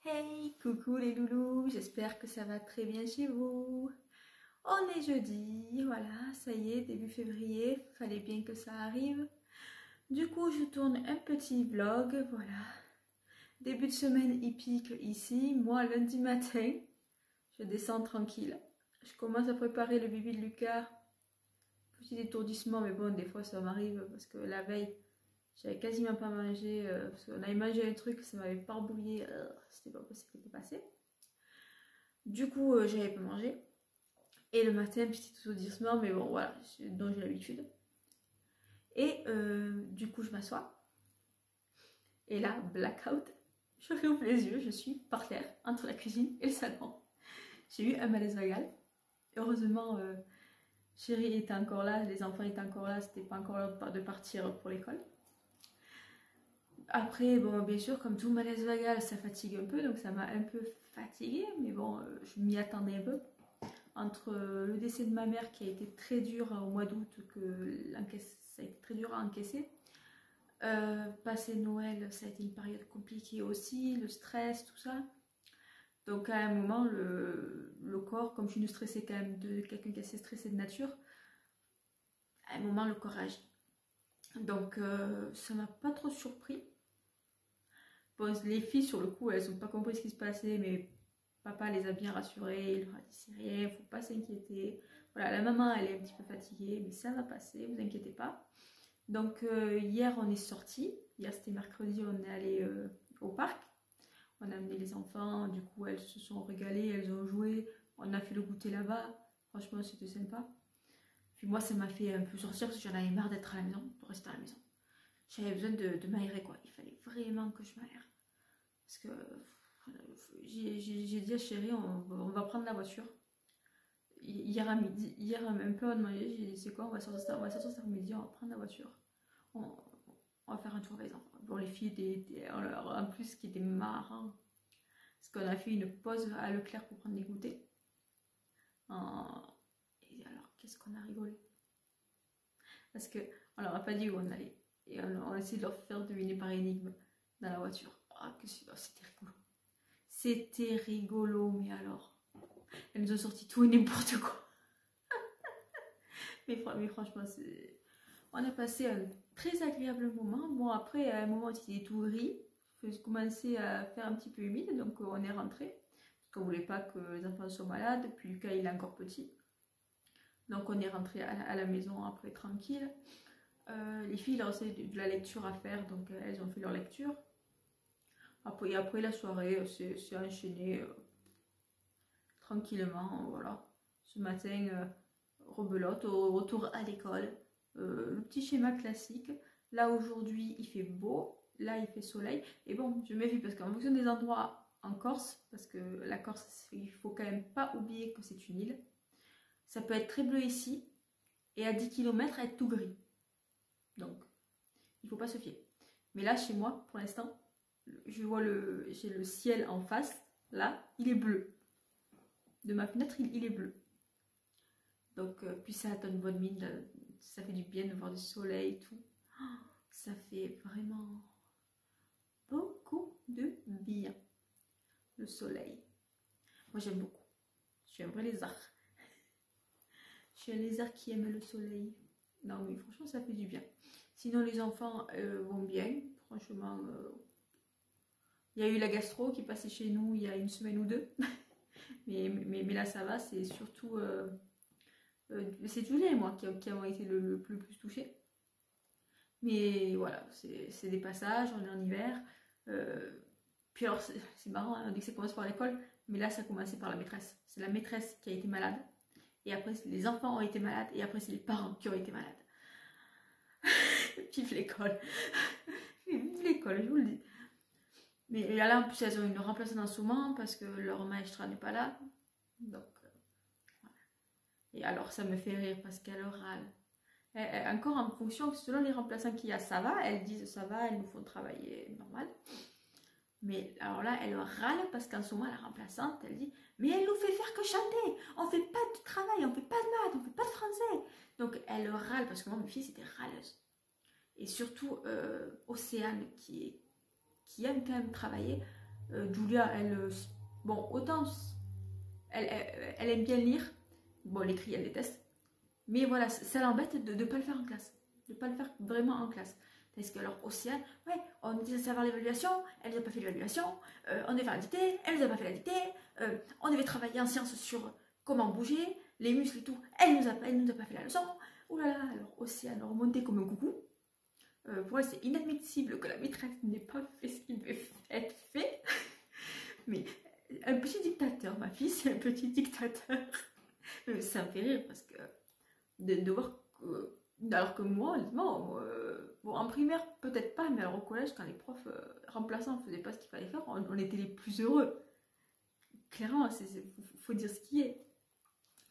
Hey, coucou les loulous, j'espère que ça va très bien chez vous. On est jeudi, voilà, ça y est, début février, fallait bien que ça arrive. Du coup, je tourne un petit vlog, voilà. Début de semaine hippique ici, moi lundi matin, je descends tranquille. Je commence à préparer le bibi de Lucas. Petit étourdissement, mais bon, des fois ça m'arrive parce que la veille, j'avais quasiment pas mangé, parce qu'on avait mangé un truc, ça m'avait barbouillé, c'était pas possible de passer. Du coup, j'avais pas mangé. Et le matin, petit étourdissement, mais bon, voilà, dont j'ai l'habitude. Et du coup, je m'assois. Et là, blackout, je réouvre les yeux, je suis par terre, entre la cuisine et le salon. J'ai eu un malaise vagal. Heureusement, chérie était encore là, les enfants étaient encore là, c'était pas encore l'heure de partir pour l'école. Après, bon, bien sûr, comme tout malaise vagal, ça fatigue un peu, donc ça m'a un peu fatiguée, mais bon, je m'y attendais un peu. Entre le décès de ma mère qui a été très dur au mois d'août, ça a été très dur à encaisser. Passer Noël, ça a été une période compliquée aussi, le stress, tout ça. Donc à un moment, le corps, comme je suis une stressée quand même, de quelqu'un qui est assez stressé de nature, à un moment, le corps agit. Donc ça m'a pas trop surpris. Bon, les filles, sur le coup, elles n'ont pas compris ce qui se passait, mais papa les a bien rassurées, il leur a dit c'est rien, faut pas s'inquiéter. Voilà, la maman, elle est un petit peu fatiguée, mais ça va passer, vous inquiétez pas. Donc hier, on est sortis. Hier, c'était mercredi, on est allé au parc. On a amené les enfants, du coup, elles se sont régalées, elles ont joué. On a fait le goûter là-bas. Franchement, c'était sympa. Puis moi, ça m'a fait un peu sortir parce que j'en avais marre d'être à la maison, de rester à la maison. J'avais besoin de m'aérer, quoi. Il fallait vraiment que je m'aère. Parce que j'ai dit à chérie, on va prendre la voiture. Hier à midi, hier un peu avant de manger, j'ai dit c'est quoi, on va sortir cet après-midi, on va prendre la voiture. On va faire un tour avec les enfants. Bon, les filles en plus, ce qui était marrant, parce qu'on a fait une pause à Leclerc pour prendre des goûters. Et alors, qu'est-ce qu'on a rigolé. Parce qu'on leur a pas dit où on allait. Et on a essayé de leur faire deviner par énigme dans la voiture. Ah, c'était rigolo. C'était rigolo, mais alors. Elles nous ont sorti tout et n'importe quoi. mais franchement, on a passé un très agréable moment. Bon, après, à un moment, c'était tout gris. Il commençait à faire un petit peu humide, donc on est rentré. Parce qu'on voulait pas que les enfants soient malades. Puis Lucas, il est encore petit. Donc on est rentré à la maison après tranquille. Les filles, il leur restait de la lecture à faire, donc elles ont fait leur lecture. Après la soirée, c'est enchaîné tranquillement, voilà. Ce matin, rebelote, au retour à l'école. Le petit schéma classique. Là, aujourd'hui, il fait beau. Là, il fait soleil. Et bon, je méfie parce qu'en fonction des endroits en Corse, parce que la Corse, il faut quand même pas oublier que c'est une île. Ça peut être très bleu ici. Et à 10 km, être tout gris. Donc, il ne faut pas se fier. Mais là, chez moi, pour l'instant, j'ai le ciel en face. Là, il est bleu. De ma fenêtre, il est bleu. Donc, puis ça donne bonne mine. Ça fait du bien de voir du soleil et tout. Ça fait vraiment beaucoup de bien. Le soleil. Moi, j'aime beaucoup. Je suis un vrai lézard. Je suis un lézard qui aime le soleil. Non, mais franchement, ça fait du bien. Sinon, les enfants vont bien. Franchement, il y a eu la gastro qui passait chez nous il y a une semaine ou deux. mais là, ça va. C'est surtout... c'est Julien et moi qui avons été le plus touchés. Mais voilà, c'est des passages. On est en hiver. Puis alors, c'est marrant, hein, on dit que ça commence par l'école. Mais là, ça a commencé par la maîtresse. C'est la maîtresse qui a été malade. Et après, les enfants ont été malades. Et après, c'est les parents qui ont été malades. Vive l'école. Vive l'école, je vous le dis. Mais là, en plus, elles ont une remplaçante en ce moment parce que leur maestra n'est pas là. Donc, voilà. Et alors, ça me fait rire parce qu'elle râle. Encore en fonction, selon les remplaçants qu'il y a, ça va. Elles disent ça va, elles nous font travailler normal. Mais alors là, elle râle parce qu'en ce moment, la remplaçante, elle dit « Mais elle nous fait faire que chanter. On fait pas de travail, on fait pas de maths, on fait pas de français. » Donc, elle râle parce que moi, mes filles, c'était râleuse. Et surtout, Océane, qui aime quand même travailler, Julia, elle, bon, autant elle aime bien lire. Bon, l'écrit, elle déteste. Mais voilà, ça l'embête de ne pas le faire en classe. De ne pas le faire vraiment en classe. Parce que alors, Océane, ouais, on est censé avoir l'évaluation, elle n'a pas fait l'évaluation, on devait faire la dictée, elle nous a pas fait la dictée, on devait travailler en sciences sur comment bouger, les muscles et tout, elle nous a pas fait la leçon. Ouh là là, alors Océane remontait comme un coucou. Pour elle, c'est inadmissible que la maîtresse n'ait pas fait ce qu'il devait être fait. Mais un petit dictateur, ma fille, c'est un petit dictateur. Ça me fait rire parce que de voir que, alors que moi, honnêtement, bon, en primaire, peut-être pas, mais alors au collège, quand les profs remplaçants ne faisaient pas ce qu'il fallait faire, on était les plus heureux. Clairement, faut dire ce qui est.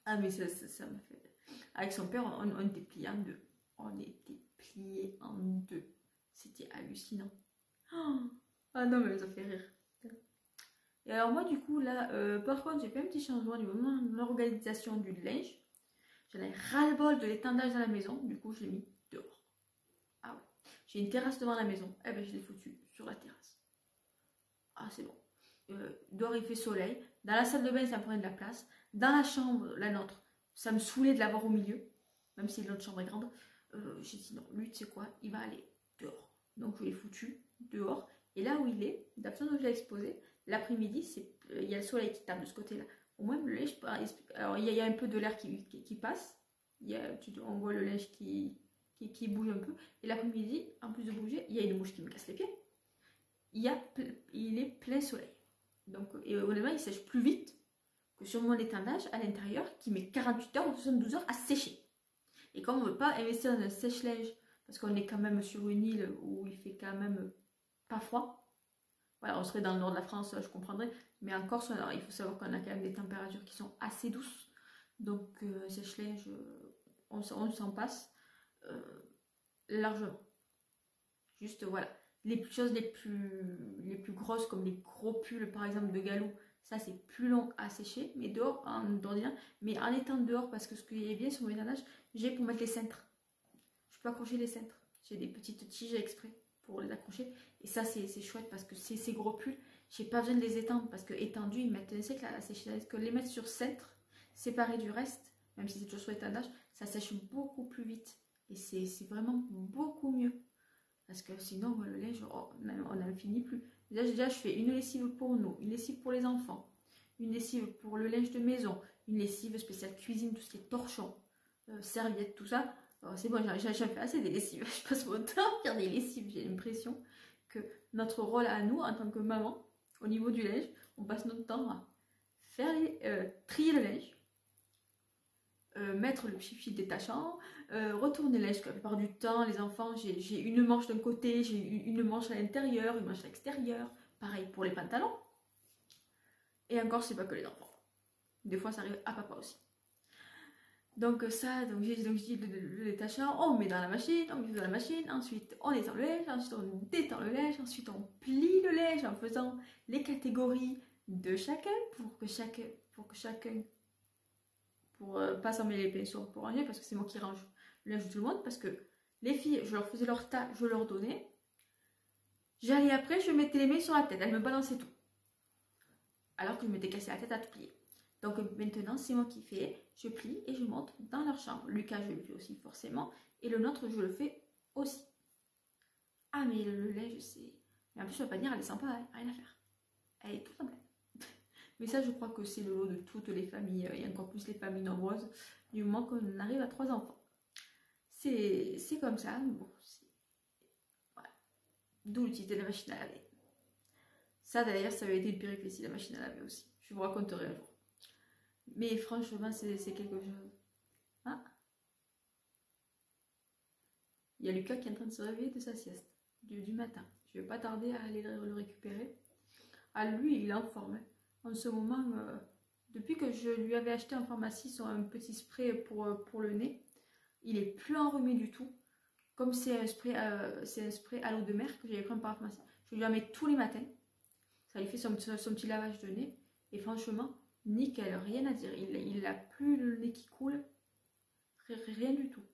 Ah, mais ça me fait. Avec son père, on était pliés en deux. On était pliés en deux. C'était hallucinant. Oh, ah non, mais ça fait rire. Et alors, moi, du coup, là, par contre, j'ai fait un petit changement au niveau de l'organisation du linge. J'en ai ras-le-bol de l'étendage dans la maison, du coup je l'ai mis dehors. Ah ouais. J'ai une terrasse devant la maison, eh ben je l'ai foutu sur la terrasse. Ah c'est bon. Dehors il fait soleil, dans la salle de bain ça prenait de la place, dans la chambre, la nôtre, ça me saoulait de l'avoir au milieu, même si l'autre chambre est grande. J'ai dit non, lui tu sais quoi, il va aller dehors. Donc je l'ai foutu dehors, et là où il est, la façon dont je l'ai exposé, l'après-midi, il y a le soleil qui tape de ce côté-là. Au moins, le linge, alors il y a un peu de l'air qui passe. On voit le linge qui bouge un peu. Et l'après-midi, en plus de bouger, il y a une mouche qui me casse les pieds. Il est plein soleil. Donc, et honnêtement, il sèche plus vite que sur mon étendage à l'intérieur qui met 48 heures ou 72 heures à sécher. Et comme on ne veut pas investir dans un sèche-linge, parce qu'on est quand même sur une île où il fait quand même pas froid, voilà, on serait dans le nord de la France, je comprendrais. Mais en Corse, alors, il faut savoir qu'on a quand même des températures qui sont assez douces. Donc, sèche-linge, on s'en passe largement. Juste, voilà. Les choses les plus grosses, comme les gros pulls, par exemple, de galou, ça, c'est plus long à sécher. Mais dehors, mais en étant dehors, parce que ce qui est bien sur mon étendage, j'ai pour mettre les cintres. Je peux accrocher les cintres. J'ai des petites tiges exprès pour les accrocher. Et ça, c'est chouette parce que ces gros pulls, j'ai pas besoin de les étendre parce que étendus, ils mettent un siècle à sécher. Est-ce que les mettre sur cintre, séparé du reste, même si c'est toujours sur étendage, ça sèche beaucoup plus vite. Et c'est vraiment beaucoup mieux. Parce que sinon, le linge, on n'en finit plus. Déjà, je fais une lessive pour nous, une lessive pour les enfants, une lessive pour le linge de maison, une lessive spéciale cuisine, tout ce qui est torchon, serviettes, tout ça. C'est bon, j'ai fait assez des lessives. Je passe mon temps à faire des lessives. J'ai l'impression que notre rôle à nous, en tant que maman, au niveau du linge, on passe notre temps à faire trier le linge, mettre le fil détachant, retourner le linge. La plupart du temps, les enfants, j'ai une manche d'un côté, j'ai une manche à l'intérieur, une manche à l'extérieur. Pareil pour les pantalons. Et encore, c'est pas que les enfants. Des fois, ça arrive à papa aussi. Donc ça, je dis le détachant, on met dans la machine, on met dans la machine, ensuite on étend le linge, ensuite on détend le linge, ensuite on plie le linge en faisant les catégories de chacun pour pas s'emmêler les pinceaux pour ranger, parce que c'est moi qui range le linge de tout le monde, parce que les filles, je leur faisais leur tas, je leur donnais, j'allais après, je mettais les mains sur la tête, elles me balançaient tout, alors que je m'étais cassé la tête à tout plier. Donc maintenant, c'est moi qui fais, je plie et je monte dans leur chambre. Lucas, je le fais aussi forcément. Et le nôtre, je le fais aussi. Ah, mais le linge, c'est... Mais en plus, je ne vais pas dire, elle descend pas, rien à faire. Elle est toute en pleine. Mais ça, je crois que c'est le lot de toutes les familles, et encore plus les familles nombreuses, du moment qu'on arrive à 3 enfants. C'est comme ça. Bon, voilà. D'où l'utilité de la machine à laver. Ça, d'ailleurs, ça avait été une péripétie, la machine à laver aussi. Je vous raconterai un jour. Mais franchement, c'est quelque chose. Ah, il y a Lucas qui est en train de se réveiller de sa sieste du matin. Je ne vais pas tarder à aller le récupérer. Ah, lui, il est en forme. Hein. En ce moment, depuis que je lui avais acheté en pharmacie un petit spray pour le nez, il est plus enrhumé du tout. Comme c'est un spray à l'eau de mer que j'avais pris en pharmacie. Je lui en mets tous les matins. Ça lui fait son petit lavage de nez. Et franchement, nickel, rien à dire. Il n'a plus le nez qui coule. Rien du tout.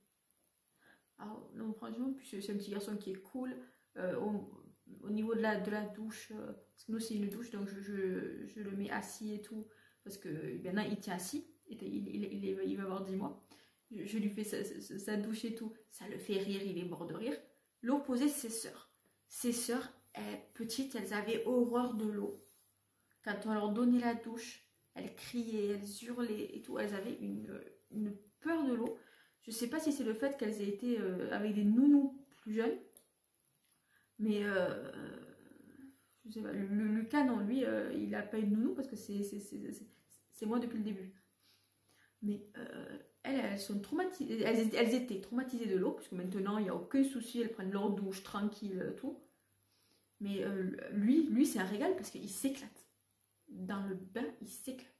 Alors, non, franchement, c'est un petit garçon qui est cool. au niveau de la douche, parce que nous c'est une douche, donc je le mets assis et tout, parce que maintenant il tient assis, il va avoir 10 mois. Je lui fais sa douche et tout, ça le fait rire, il est mort de rire. L'opposé, c'est ses sœurs. Ses sœurs, petites, elles avaient horreur de l'eau. Quand on leur donnait la douche, elles criaient, elles hurlaient et tout, elles avaient une peur de l'eau. Je sais pas si c'est le fait qu'elles aient été avec des nounous plus jeunes, mais je sais pas, Lucas, non, lui, il n'a pas eu de nounou parce que c'est moi depuis le début. Mais elles sont traumatisées, elles étaient traumatisées de l'eau, puisque maintenant il n'y a aucun souci, elles prennent leur douche tranquille, tout. Mais lui c'est un régal parce qu'il s'éclate. Dans le bain, il s'éclate.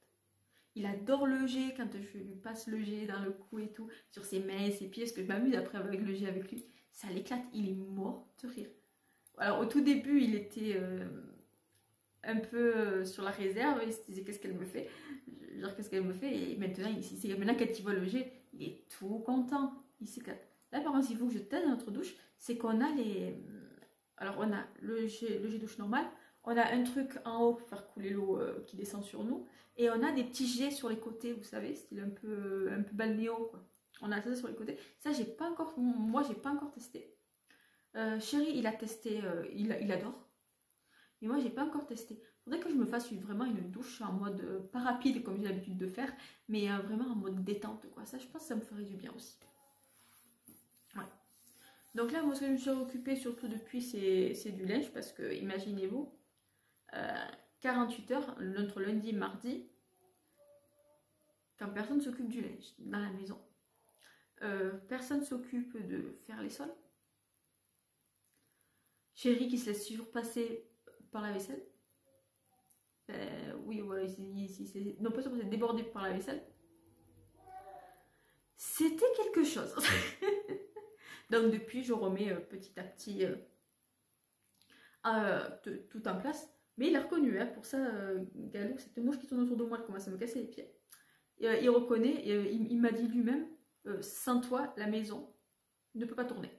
Il adore le jet quand je lui passe le jet dans le cou et tout, sur ses mains et ses pieds, parce que je m'amuse après avec le jet avec lui. Ça l'éclate, il est mort de rire. Alors au tout début, il était un peu sur la réserve, il se disait qu'est-ce qu'elle me fait, genre qu'est-ce qu'elle me fait, et maintenant quand il voit le jet, il est tout content, il s'éclate. Là par contre, il faut que je teste notre douche, c'est qu'on a alors on a le jet douche normal, on a un truc en haut pour faire couler l'eau qui descend sur nous, et on a des petits jets sur les côtés, vous savez, style un peu balnéo quoi. On a ça sur les côtés, ça moi j'ai pas encore testé. Chéri, il a testé, il adore. Mais moi, j'ai pas encore testé. Faudrait que je me fasse vraiment une douche en mode pas rapide comme j'ai l'habitude de faire, mais vraiment en mode détente quoi. Ça, je pense que ça me ferait du bien aussi. Ouais. Donc là, moi, ce que je me suis occupée surtout depuis, c'est du linge parce que, imaginez-vous, 48 heures, notre lundi, mardi, quand personne s'occupe du linge dans la maison, personne s'occupe de faire les sols. Chéri qui se laisse surpasser par la vaisselle. Oui, voilà, non pas surpasser, débordé par la vaisselle. C'était quelque chose. Donc depuis, je remets petit à petit tout en place. Mais il a reconnu, hein, pour ça, Galou, cette mouche qui tourne autour de moi, elle commence à me casser les pieds. Il reconnaît, il m'a dit lui-même, sans toi, la maison ne peut pas tourner.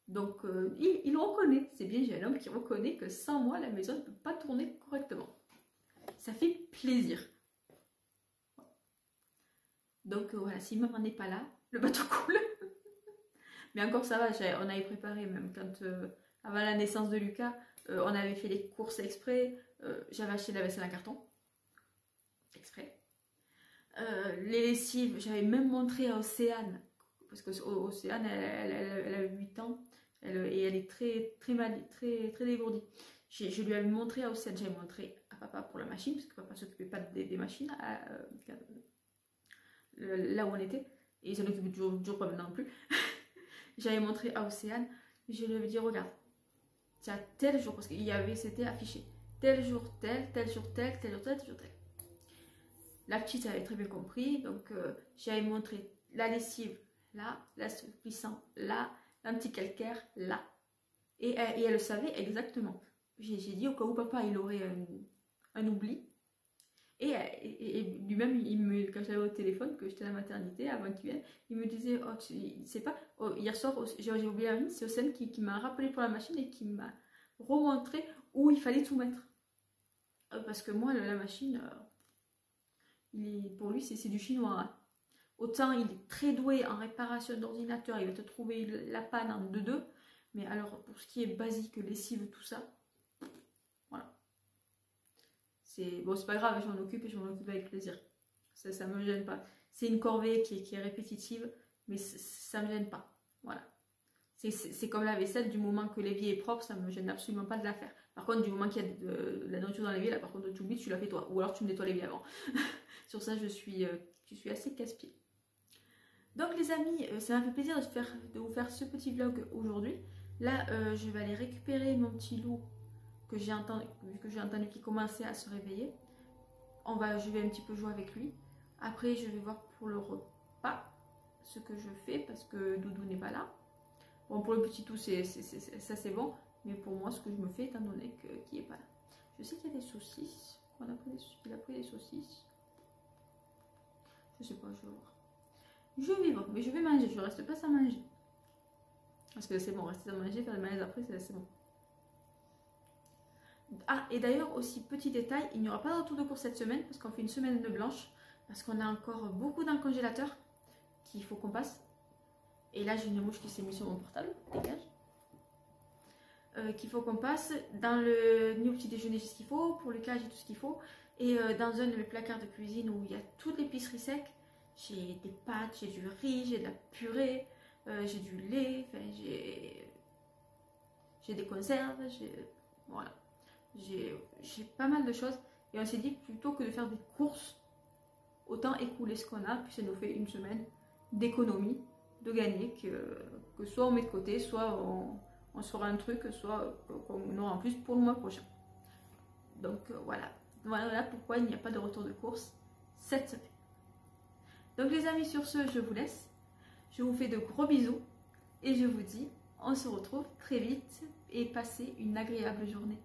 Donc, il reconnaît, c'est bien, j'ai un homme qui reconnaît que sans moi, la maison ne peut pas tourner correctement. Ça fait plaisir. Donc, voilà, si maman n'est pas là, le bateau coule. Mais encore ça va, on avait préparé, même quand, avant la naissance de Lucas, on avait fait les courses exprès, j'avais acheté de la vaisselle en carton, exprès. Les lessives, j'avais même montré à Océane, parce qu'Océane, elle a 8 ans, et elle est très dégourdie. Je lui avais montré à Océane, j'avais montré à papa pour la machine, parce que papa ne s'occupait pas des machines, là où on était, et il s'en occupe toujours pas maintenant non plus. J'avais montré à Océane, je lui avais dit, regarde, tu as tel jour, parce c'était affiché, tel jour tel, tel jour tel, tel jour tel, tel jour tel. La petite avait très bien compris, donc j'avais montré la lessive là, la cuisson là, l'anti-calcaire là. Et elle savait exactement. J'ai dit au cas où papa il aurait un oubli. Et lui-même, quand j'avais au téléphone, que j'étais à la maternité, avant qu'il vienne, il me disait, oh, tu sais pas, oh, hier soir, j'ai oublié la machine, c'est Océane qui m'a rappelé pour la machine et qui m'a remontré où il fallait tout mettre. Parce que moi, la machine, pour lui, c'est du chinois. Hein. Autant il est très doué en réparation d'ordinateur, il va te trouver la panne en 2-2, mais alors pour ce qui est basique, lessive, tout ça, voilà. Bon, c'est pas grave, je m'en occupe et je m'en occupe avec plaisir. Ça me gêne pas. C'est une corvée qui est répétitive, mais ça me gêne pas. Voilà. C'est comme la vaisselle, du moment que l'évier est propre, ça me gêne absolument pas de la faire. Par contre, du moment qu'il y a de la nourriture dans l'évier, là par contre tu oublies, tu la fais toi. Ou alors tu me nettoies l'évier avant. Sur ça, je suis assez casse-pied. Donc les amis, ça m'a fait plaisir de vous faire ce petit vlog aujourd'hui. Là, je vais aller récupérer mon petit loup que j'ai entendu qu'il commençait à se réveiller. Je vais un petit peu jouer avec lui. Après, je vais voir pour le repas ce que je fais parce que Doudou n'est pas là. Bon, pour le petit tout, ça c'est bon. Mais pour moi, ce que je me fais, étant donné qu'il n'est pas là. Je sais qu'il y a des saucisses. Il a pris des saucisses. Je sais pas, je vais voir. Je vais voir, mais je vais manger, je reste pas sans manger. Parce que c'est bon, rester à manger, faire le malaise après, c'est bon. Ah, et d'ailleurs aussi, petit détail, il n'y aura pas de retour de course cette semaine parce qu'on fait une semaine de blanche. Parce qu'on a encore beaucoup dans le congélateur qu'il faut qu'on passe. Et là, j'ai une mouche qui s'est mise sur mon portable, dégage. Qu'il faut qu'on passe dans le au petit déjeuner, j'ai ce qu'il faut, pour le cas j'ai tout ce qu'il faut, et dans un de mes placards de cuisine où il y a toute l'épicerie sec, j'ai des pâtes, j'ai du riz, j'ai de la purée, j'ai du lait, enfin j'ai des conserves, voilà, j'ai pas mal de choses, et on s'est dit plutôt que de faire des courses, autant écouler ce qu'on a, puis ça nous fait une semaine d'économie, de gagner, que soit on met de côté, soit on se fera un truc, soit qu'on aura en plus pour le mois prochain. Donc voilà. Voilà pourquoi il n'y a pas de retour de course cette semaine. Donc les amis, sur ce, je vous laisse. Je vous fais de gros bisous et je vous dis, on se retrouve très vite et passez une agréable journée.